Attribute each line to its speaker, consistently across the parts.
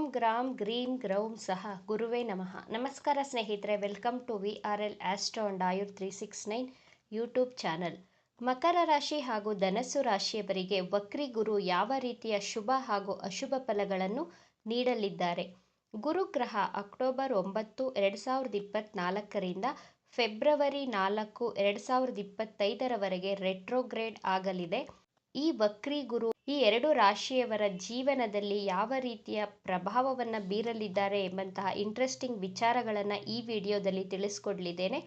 Speaker 1: ಓಂ gram ಗ್ರೀಂ ಗ್ರೌಂ ಸಹ ಗುರುವೇ ನಮಃ. ನಮಸ್ಕಾರ ಸ್ನೇಹಿತರೆ, welcome to VRL astro and Ayur 369 YouTube channel. ಮಕರ ರಾಶಿ ಹಾಗೂ ಧನಸ್ಸು ರಾಶಿಯವರಿಗೆ ವಕ್ರಿ ಗುರು ಯಾವ ರೀತಿಯ ಶುಭ ಹಾಗೂ ಅಶುಭ ಫಲಗಳನ್ನು ನೀಡಲಿದ್ದಾರೆ? ಗುರುಗ್ರಹ ಅಕ್ಟೋಬರ್ 9, 2024ರಿಂದ ಫೆಬ್ರವರಿ 4, 2025ರವರೆಗೆ ರೆಟ್ರೋಗ್ರೇಡ್ ಆಗಲಿದೆ. ಈ ವಕ್ರಿ ಗುರು ಈ ಎರಡು ರಾಶಿಯವರ ಜೀವನದಲ್ಲಿ ಯಾವ ರೀತಿಯ ಪ್ರಭಾವವನ್ನು ಬೀರಲಿದ್ದಾರೆ ಎಂಬಂತಹ ಇಂಟ್ರೆಸ್ಟಿಂಗ್ ವಿಚಾರಗಳನ್ನು ಈ ವಿಡಿಯೋದಲ್ಲಿ ತಿಳಿಸ್ಕೊಡ್ಲಿದ್ದೇನೆ.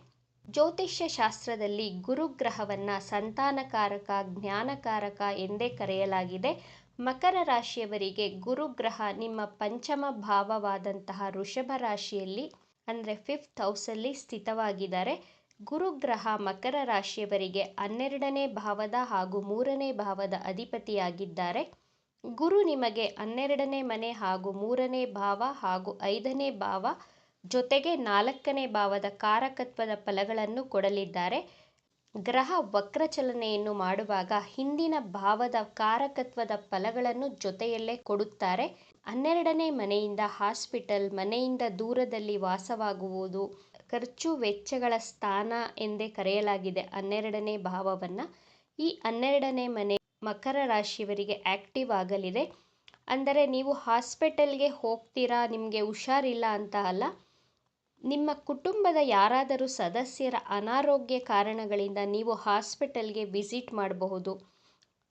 Speaker 1: ಜ್ಯೋತಿಷ್ಯ ಶಾಸ್ತ್ರದಲ್ಲಿ ಗುರುಗ್ರಹವನ್ನು ಸಂತಾನಕಾರಕ, ಜ್ಞಾನಕಾರಕ ಎಂದೇ ಕರೆಯಲಾಗಿದೆ. ಮಕರ ರಾಶಿಯವರಿಗೆ ಗುರುಗ್ರಹ ನಿಮ್ಮ ಪಂಚಮ ಭಾವವಾದಂತಹ ವೃಷಭ ರಾಶಿಯಲ್ಲಿ ಅಂದರೆ 5th ಹೌಸಲ್ಲಿ ಸ್ಥಿತವಾಗಿದ್ದಾರೆ. ಗುರುಗ್ರಹ ಮಕರ ರಾಶಿಯವರಿಗೆ 12ನೇ ಭಾವದ ಹಾಗೂ 3ನೇ ಭಾವದ ಅಧಿಪತಿಯಾಗಿದ್ದಾರೆ. ಗುರು ನಿಮಗೆ 12ನೇ ಮನೆ ಹಾಗೂ 3ನೇ ಭಾವ ಹಾಗೂ 5ನೇ ಭಾವ ಜೊತೆಗೆ 4ನೇ ಭಾವದ ಕಾರಕತ್ವದ ಫಲಗಳನ್ನು ಕೊಡಲಿದ್ದಾರೆ. ಗ್ರಹ ವಕ್ರಚಲನೆಯನ್ನು ಮಾಡುವಾಗ ಹಿಂದಿನ ಭಾವದ ಕಾರಕತ್ವದ ಫಲಗಳನ್ನು ಜೊತೆಯಲ್ಲೇ ಕೊಡುತ್ತಾರೆ. 12ನೇ ಮನೆಯಿಂದ ಹಾಸ್ಪಿಟಲ್, ಮನೆಯಿಂದ ದೂರದಲ್ಲಿ ವಾಸವಾಗುವುದು, ಖರ್ಚು ವೆಚ್ಚಗಳ ಸ್ಥಾನ ಎಂದೇ ಕರೆಯಲಾಗಿದೆ 12ನೇ ಭಾವವನ್ನು. ಈ 12ನೇ ಮನೆ ಮಕರ ರಾಶಿಯವರಿಗೆ ಆಕ್ಟಿವ್ ಆಗಲಿದೆ. ಅಂದರೆ ನೀವು ಹಾಸ್ಪಿಟಲ್ಗೆ ಹೋಗ್ತೀರಾ, ನಿಮಗೆ ಹುಷಾರಿಲ್ಲ ಅಂತ ಅಲ್ಲ, ನಿಮ್ಮ ಕುಟುಂಬದ ಯಾರಾದರೂ ಸದಸ್ಯರ ಅನಾರೋಗ್ಯ ಕಾರಣಗಳಿಂದ ನೀವು ಹಾಸ್ಪಿಟಲ್ಗೆ ವಿಸಿಟ್ ಮಾಡಬಹುದು.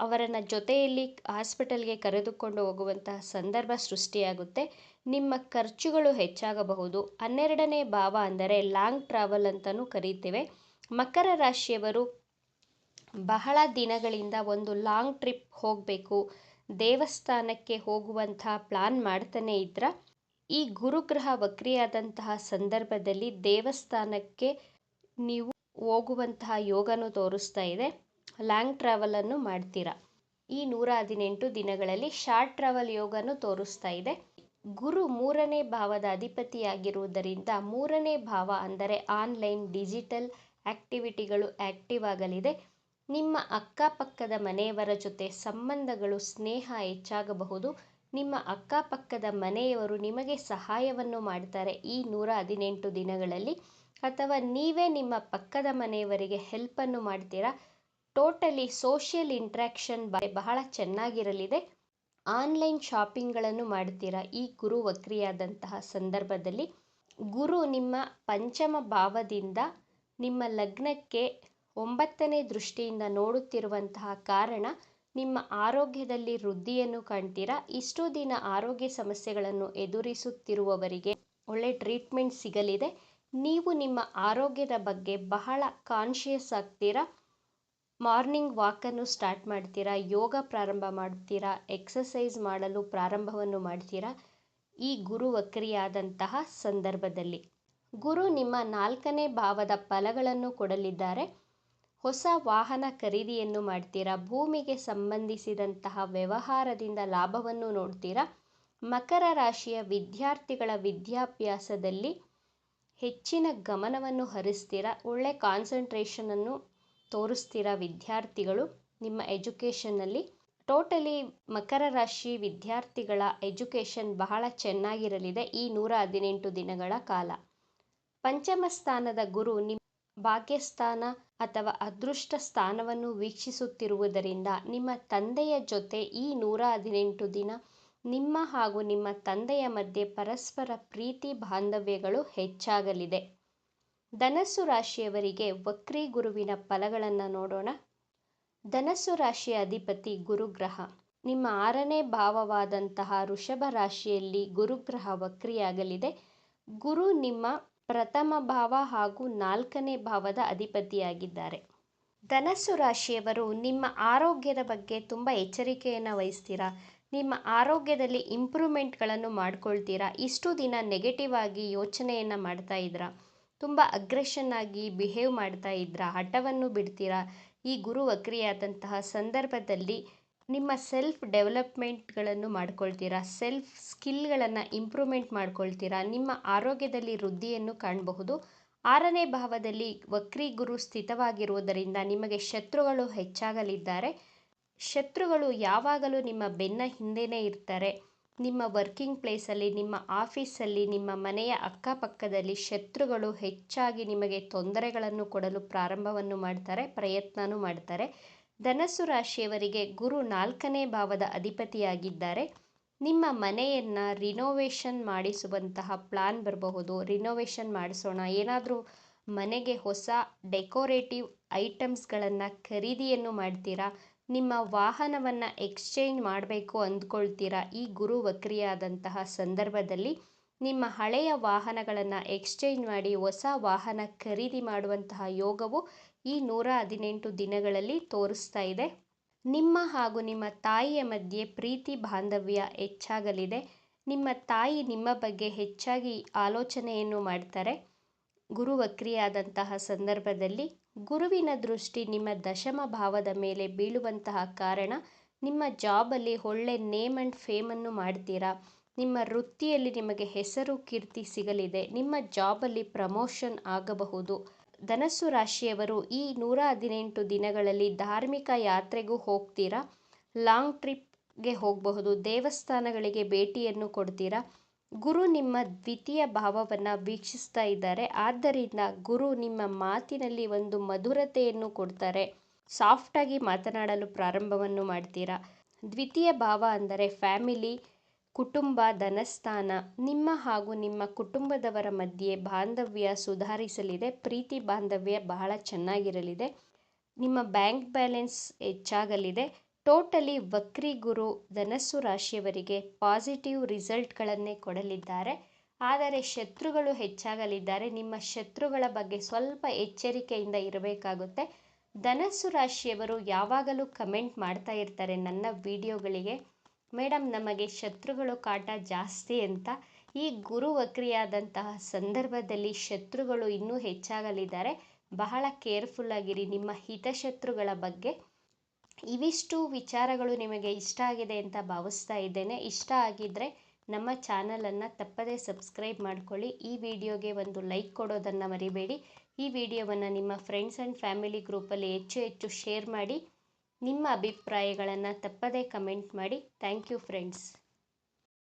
Speaker 1: ಅವರನ್ನು ಜೊತೆಯಲ್ಲಿ ಹಾಸ್ಪಿಟಲ್ಗೆ ಕರೆದುಕೊಂಡು ಹೋಗುವಂತಹ ಸಂದರ್ಭ ಸೃಷ್ಟಿಯಾಗುತ್ತೆ. ನಿಮ್ಮ ಖರ್ಚುಗಳು ಹೆಚ್ಚಾಗಬಹುದು. 12ನೇ ಭಾವ ಅಂದರೆ ಲಾಂಗ್ ಟ್ರಾವೆಲ್ ಅಂತಲೂ ಕರೀತೇವೆ. ಮಕರ ರಾಶಿಯವರು ಬಹಳ ದಿನಗಳಿಂದ ಒಂದು ಲಾಂಗ್ ಟ್ರಿಪ್ ಹೋಗಬೇಕು, ದೇವಸ್ಥಾನಕ್ಕೆ ಹೋಗುವಂತಹ ಪ್ಲಾನ್ ಮಾಡ್ತಾನೆ ಇದ್ರ ಈ ಗುರುಗ್ರಹ ವಕ್ರಿಯಾದಂತಹ ಸಂದರ್ಭದಲ್ಲಿ ದೇವಸ್ಥಾನಕ್ಕೆ ನೀವು ಹೋಗುವಂತಹ ಯೋಗನು ತೋರಿಸ್ತಾ ಇದೆ. ಲಾಂಗ್ ಟ್ರಾವೆಲನ್ನು ಮಾಡ್ತೀರಾ. ಈ 118 ದಿನಗಳಲ್ಲಿ ಶಾರ್ಟ್ ಟ್ರಾವೆಲ್ ಯೋಗನು ತೋರಿಸ್ತಾ ಇದೆ. ಗುರು 3ನೇ ಭಾವದ ಅಧಿಪತಿಯಾಗಿರುವುದರಿಂದ 3ನೇ ಭಾವ ಅಂದರೆ ಆನ್ಲೈನ್ ಡಿಜಿಟಲ್ ಆಕ್ಟಿವಿಟಿಗಳು ಆಕ್ಟಿವ್ ಆಗಲಿದೆ. ನಿಮ್ಮ ಅಕ್ಕಪಕ್ಕದ ಮನೆಯವರ ಜೊತೆ ಸಂಬಂಧಗಳು, ಸ್ನೇಹ ಹೆಚ್ಚಾಗಬಹುದು. ನಿಮ್ಮ ಅಕ್ಕಪಕ್ಕದ ಮನೆಯವರು ನಿಮಗೆ ಸಹಾಯವನ್ನು ಮಾಡ್ತಾರೆ ಈ 118 ದಿನಗಳಲ್ಲಿ, ಅಥವಾ ನೀವೇ ನಿಮ್ಮ ಪಕ್ಕದ ಮನೆಯವರಿಗೆ ಹೆಲ್ಪನ್ನು ಮಾಡ್ತೀರಾ. ಟೋಟಲಿ ಸೋಷಿಯಲ್ ಇಂಟ್ರಾಕ್ಷನ್ ಬಹಳ ಚೆನ್ನಾಗಿರಲಿದೆ. ಆನ್ಲೈನ್ ಶಾಪಿಂಗ್ಗಳನ್ನು ಮಾಡ್ತೀರಾ ಈ ಗುರು ವಕ್ರಿಯಾದಂತಹ ಸಂದರ್ಭದಲ್ಲಿ. ಗುರು ನಿಮ್ಮ ಪಂಚಮ ಭಾವದಿಂದ ನಿಮ್ಮ ಲಗ್ನಕ್ಕೆ 9ನೇ ದೃಷ್ಟಿಯಿಂದ ನೋಡುತ್ತಿರುವಂತಹ ಕಾರಣ ನಿಮ್ಮ ಆರೋಗ್ಯದಲ್ಲಿ ವೃದ್ಧಿಯನ್ನು ಕಾಣ್ತೀರಾ. ಇಷ್ಟು ದಿನ ಆರೋಗ್ಯ ಸಮಸ್ಯೆಗಳನ್ನು ಎದುರಿಸುತ್ತಿರುವವರಿಗೆ ಒಳ್ಳೆ ಟ್ರೀಟ್ಮೆಂಟ್ ಸಿಗಲಿದೆ. ನೀವು ನಿಮ್ಮ ಆರೋಗ್ಯದ ಬಗ್ಗೆ ಬಹಳ ಕಾನ್ಷಿಯಸ್ ಆಗ್ತೀರಾ. ಮಾರ್ನಿಂಗ್ ವಾಕನ್ನು ಸ್ಟಾರ್ಟ್ ಮಾಡ್ತೀರಾ, ಯೋಗ ಪ್ರಾರಂಭ ಮಾಡ್ತೀರಾ, ಎಕ್ಸಸೈಸ್ ಮಾಡಲು ಪ್ರಾರಂಭವನ್ನು ಮಾಡ್ತೀರಾ ಈ ಗುರು ವಕ್ರಿಯಾದಂತಹ ಸಂದರ್ಭದಲ್ಲಿ. ಗುರು ನಿಮ್ಮ 4ನೇ ಭಾವದ ಫಲಗಳನ್ನು ಕೊಡಲಿದ್ದಾರೆ. ಹೊಸ ವಾಹನ ಖರೀದಿಯನ್ನು ಮಾಡ್ತೀರಾ. ಭೂಮಿಗೆ ಸಂಬಂಧಿಸಿದಂತಹ ವ್ಯವಹಾರದಿಂದ ಲಾಭವನ್ನು ನೋಡ್ತೀರಾ. ಮಕರ ರಾಶಿಯ ವಿದ್ಯಾರ್ಥಿಗಳ ವಿದ್ಯಾಭ್ಯಾಸದಲ್ಲಿ ಹೆಚ್ಚಿನ ಗಮನವನ್ನು ಹರಿಸ್ತೀರಾ. ಒಳ್ಳೆ ಕಾನ್ಸಂಟ್ರೇಷನನ್ನು ತೋರಿಸ್ತೀರಾ ವಿದ್ಯಾರ್ಥಿಗಳು ನಿಮ್ಮ ಎಜುಕೇಷನ್ನಲ್ಲಿ. ಟೋಟಲಿ ಮಕರ ರಾಶಿ ವಿದ್ಯಾರ್ಥಿಗಳ ಎಜುಕೇಷನ್ ಬಹಳ ಚೆನ್ನಾಗಿರಲಿದೆ ಈ 118 ದಿನಗಳ ಕಾಲ. ಪಂಚಮ ಸ್ಥಾನದ ಗುರು ನಿಮ್ಮ ಭಾಗ್ಯಸ್ಥಾನ ಅಥವಾ ಅದೃಷ್ಟ ಸ್ಥಾನವನ್ನು ವೀಕ್ಷಿಸುತ್ತಿರುವುದರಿಂದ ನಿಮ್ಮ ತಂದೆಯ ಜೊತೆ ಈ 118 ದಿನ ನಿಮ್ಮ ಹಾಗೂ ನಿಮ್ಮ ತಂದೆಯ ಮಧ್ಯೆ ಪರಸ್ಪರ ಪ್ರೀತಿ ಬಾಂಧವ್ಯಗಳು ಹೆಚ್ಚಾಗಲಿದೆ. ಧನಸ್ಸು ರಾಶಿಯವರಿಗೆ ವಕ್ರಿ ಗುರುವಿನ ಫಲಗಳನ್ನು ನೋಡೋಣ. ಧನಸ್ಸು ರಾಶಿಯ ಅಧಿಪತಿ ಗುರುಗ್ರಹ. ನಿಮ್ಮ 6ನೇ ಭಾವವಾದಂತಹ ವೃಷಭ ರಾಶಿಯಲ್ಲಿ ಗುರುಗ್ರಹ ವಕ್ರಿಯಾಗಲಿದೆ. ಗುರು ನಿಮ್ಮ ಪ್ರಥಮ ಭಾವ ಹಾಗೂ 4ನೇ ಭಾವದ ಅಧಿಪತಿಯಾಗಿದ್ದಾರೆ. ಧನಸ್ಸು ರಾಶಿಯವರು ನಿಮ್ಮ ಆರೋಗ್ಯದ ಬಗ್ಗೆ ತುಂಬ ಎಚ್ಚರಿಕೆಯನ್ನು ವಹಿಸ್ತೀರಾ. ನಿಮ್ಮ ಆರೋಗ್ಯದಲ್ಲಿ ಇಂಪ್ರೂವ್ಮೆಂಟ್ಗಳನ್ನು ಮಾಡ್ಕೊಳ್ತೀರಾ. ಇಷ್ಟು ದಿನ ನೆಗೆಟಿವ್ ಆಗಿ ಯೋಚನೆಯನ್ನು ಮಾಡ್ತಾ ಇದ್ರಾ, ತುಂಬ ಅಗ್ರೆಷನ್ ಆಗಿ ಬಿಹೇವ್ ಮಾಡ್ತಾ ಇದ್ರಾ, ಹಠವನ್ನು ಬಿಡ್ತೀರಾ. ಈ ಗುರು ವಕ್ರಿಯಾದಂತಹ ಸಂದರ್ಭದಲ್ಲಿ ನಿಮ್ಮ ಸೆಲ್ಫ್ ಡೆವಲಪ್ಮೆಂಟ್ಗಳನ್ನು ಮಾಡ್ಕೊಳ್ತೀರಾ, ಸೆಲ್ಫ್ ಸ್ಕಿಲ್ಗಳನ್ನು ಇಂಪ್ರೂವ್ಮೆಂಟ್ ಮಾಡ್ಕೊಳ್ತೀರಾ. ನಿಮ್ಮ ಆರೋಗ್ಯದಲ್ಲಿ ವೃದ್ಧಿಯನ್ನು ಕಾಣಬಹುದು. 6ನೇ ಭಾವದಲ್ಲಿ ವಕ್ರಿ ಗುರು ಸ್ಥಿತವಾಗಿರುವುದರಿಂದ ನಿಮಗೆ ಶತ್ರುಗಳು ಹೆಚ್ಚಾಗಲಿದ್ದಾರೆ. ಶತ್ರುಗಳು ಯಾವಾಗಲೂ ನಿಮ್ಮ ಬೆನ್ನ ಹಿಂದೆನೇ ಇರ್ತಾರೆ. ನಿಮ್ಮ ವರ್ಕಿಂಗ್ ಪ್ಲೇಸಲ್ಲಿ, ನಿಮ್ಮ ಆಫೀಸಲ್ಲಿ, ನಿಮ್ಮ ಮನೆಯ ಅಕ್ಕಪಕ್ಕದಲ್ಲಿ ಶತ್ರುಗಳು ಹೆಚ್ಚಾಗಿ ನಿಮಗೆ ತೊಂದರೆಗಳನ್ನು ಕೊಡಲು ಪ್ರಾರಂಭವನ್ನು ಮಾಡ್ತಾರೆ, ಪ್ರಯತ್ನನೂ ಮಾಡ್ತಾರೆ. ಧನಸ್ಸು ರಾಶಿಯವರಿಗೆ ಗುರು 4ನೇ ಭಾವದ ಅಧಿಪತಿಯಾಗಿದ್ದಾರೆ. ನಿಮ್ಮ ಮನೆಯನ್ನು ರಿನೋವೇಷನ್ ಮಾಡಿಸುವಂತಹ ಪ್ಲಾನ್ ಬರಬಹುದು. ರಿನೋವೇಷನ್ ಮಾಡಿಸೋಣ, ಏನಾದರೂ ಮನೆಗೆ ಹೊಸ ಡೆಕೋರೇಟಿವ್ ಐಟಮ್ಸ್ಗಳನ್ನು ಖರೀದಿಯನ್ನು ಮಾಡ್ತೀರಾ, ನಿಮ್ಮ ವಾಹನವನ್ನು ಎಕ್ಸ್ಚೇಂಜ್ ಮಾಡಬೇಕು ಅಂದ್ಕೊಳ್ತೀರಾ. ಈ ಗುರು ವಕ್ರಿಯಾದಂತಹ ಸಂದರ್ಭದಲ್ಲಿ ನಿಮ್ಮ ಹಳೆಯ ವಾಹನಗಳನ್ನು ಎಕ್ಸ್ಚೇಂಜ್ ಮಾಡಿ ಹೊಸ ವಾಹನ ಖರೀದಿ ಮಾಡುವಂತಹ ಯೋಗವು ಈ 118 ದಿನಗಳಲ್ಲಿ ತೋರಿಸ್ತಾ ಇದೆ. ನಿಮ್ಮ ಹಾಗೂ ನಿಮ್ಮ ತಾಯಿಯ ಮಧ್ಯೆ ಪ್ರೀತಿ ಬಾಂಧವ್ಯ ಹೆಚ್ಚಾಗಲಿದೆ. ನಿಮ್ಮ ತಾಯಿ ನಿಮ್ಮ ಬಗ್ಗೆ ಹೆಚ್ಚಾಗಿ ಆಲೋಚನೆಯನ್ನು ಮಾಡ್ತಾರೆ. ಗುರು ವಕ್ರಿಯಾದಂತಹ ಸಂದರ್ಭದಲ್ಲಿ ಗುರುವಿನ ದೃಷ್ಟಿ ನಿಮ್ಮ ದಶಮ ಭಾವದ ಮೇಲೆ ಬೀಳುವಂತಹ ಕಾರಣ ನಿಮ್ಮ ಜಾಬಲ್ಲಿ ಒಳ್ಳೆ ನೇಮ್ ಆ್ಯಂಡ್ ಫೇಮನ್ನು ಮಾಡ್ತೀರಾ. ನಿಮ್ಮ ವೃತ್ತಿಯಲ್ಲಿ ನಿಮಗೆ ಹೆಸರು ಕೀರ್ತಿ ಸಿಗಲಿದೆ. ನಿಮ್ಮ ಜಾಬಲ್ಲಿ ಪ್ರಮೋಷನ್ ಆಗಬಹುದು. ಧನಸ್ಸು ರಾಶಿಯವರು ಈ 118 ದಿನಗಳಲ್ಲಿ ಧಾರ್ಮಿಕ ಯಾತ್ರೆಗೂ ಹೋಗ್ತೀರಾ, ಲಾಂಗ್ ಟ್ರಿಪ್ಗೆ ಹೋಗಬಹುದು, ದೇವಸ್ಥಾನಗಳಿಗೆ ಭೇಟಿಯನ್ನು ಕೊಡ್ತೀರಾ. ಗುರು ನಿಮ್ಮ ದ್ವಿತೀಯ ಭಾವವನ್ನು ವೀಕ್ಷಿಸ್ತಾ ಇದ್ದಾರೆ. ಆದ್ದರಿಂದ ಗುರು ನಿಮ್ಮ ಮಾತಿನಲ್ಲಿ ಒಂದು ಮಧುರತೆಯನ್ನು ಕೊಡ್ತಾರೆ. ಸಾಫ್ಟಾಗಿ ಮಾತನಾಡಲು ಪ್ರಾರಂಭವನ್ನು ಮಾಡ್ತೀರಾ. ದ್ವಿತೀಯ ಭಾವ ಅಂದರೆ ಫ್ಯಾಮಿಲಿ, ಕುಟುಂಬ, ಧನಸ್ಥಾನ. ನಿಮ್ಮ ಹಾಗೂ ನಿಮ್ಮ ಕುಟುಂಬದವರ ಮಧ್ಯೆ ಬಾಂಧವ್ಯ ಸುಧಾರಿಸಲಿದೆ. ಪ್ರೀತಿ ಬಾಂಧವ್ಯ ಬಹಳ ಚೆನ್ನಾಗಿರಲಿದೆ. ನಿಮ್ಮ ಬ್ಯಾಂಕ್ ಬ್ಯಾಲೆನ್ಸ್ ಹೆಚ್ಚಾಗಲಿದೆ. ಟೋಟಲಿ ವಕ್ರಿ ಗುರು ಧನಸ್ಸು ರಾಶಿಯವರಿಗೆ ಪಾಸಿಟಿವ್ ರಿಸಲ್ಟ್ಗಳನ್ನೇ ಕೊಡಲಿದ್ದಾರೆ. ಆದರೆ ಶತ್ರುಗಳು ಹೆಚ್ಚಾಗಲಿದ್ದಾರೆ. ನಿಮ್ಮ ಶತ್ರುಗಳ ಬಗ್ಗೆ ಸ್ವಲ್ಪ ಎಚ್ಚರಿಕೆಯಿಂದ ಇರಬೇಕಾಗುತ್ತೆ. ಧನಸ್ಸು ರಾಶಿಯವರು ಯಾವಾಗಲೂ ಕಮೆಂಟ್ ಮಾಡ್ತಾ ಇರ್ತಾರೆ ನನ್ನ ವಿಡಿಯೋಗಳಿಗೆ, ಮೇಡಮ್ ನಮಗೆ ಶತ್ರುಗಳು ಕಾಟ ಜಾಸ್ತಿ ಅಂತ. ಈ ಗುರು ವಕ್ರಿಯಾದಂತಹ ಸಂದರ್ಭದಲ್ಲಿ ಶತ್ರುಗಳು ಇನ್ನೂ ಹೆಚ್ಚಾಗಲಿದ್ದಾರೆ. ಬಹಳ ಕೇರ್ಫುಲ್ ಆಗಿರಿ ನಿಮ್ಮ ಹಿತಶತ್ರುಗಳ ಬಗ್ಗೆ. ಇವಿಷ್ಟು ವಿಚಾರಗಳು ನಿಮಗೆ ಇಷ್ಟ ಆಗಿದೆ ಅಂತ ಭಾವಿಸ್ತಾ ಇದ್ದೇನೆ. ಇಷ್ಟ ಆಗಿದ್ದರೆ ನಮ್ಮ ಚಾನಲನ್ನು ತಪ್ಪದೇ ಸಬ್ಸ್ಕ್ರೈಬ್ ಮಾಡ್ಕೊಳ್ಳಿ. ಈ ವಿಡಿಯೋಗೆ ಒಂದು ಲೈಕ್ ಕೊಡೋದನ್ನು ಮರಿಬೇಡಿ. ಈ ವಿಡಿಯೋವನ್ನು ನಿಮ್ಮ ಫ್ರೆಂಡ್ಸ್ ಆ್ಯಂಡ್ ಫ್ಯಾಮಿಲಿ ಗ್ರೂಪಲ್ಲಿ ಹೆಚ್ಚು ಶೇರ್ ಮಾಡಿ. ನಿಮ್ಮ ಅಭಿಪ್ರಾಯಗಳನ್ನು ತಪ್ಪದೇ ಕಮೆಂಟ್ ಮಾಡಿ. Thank you friends.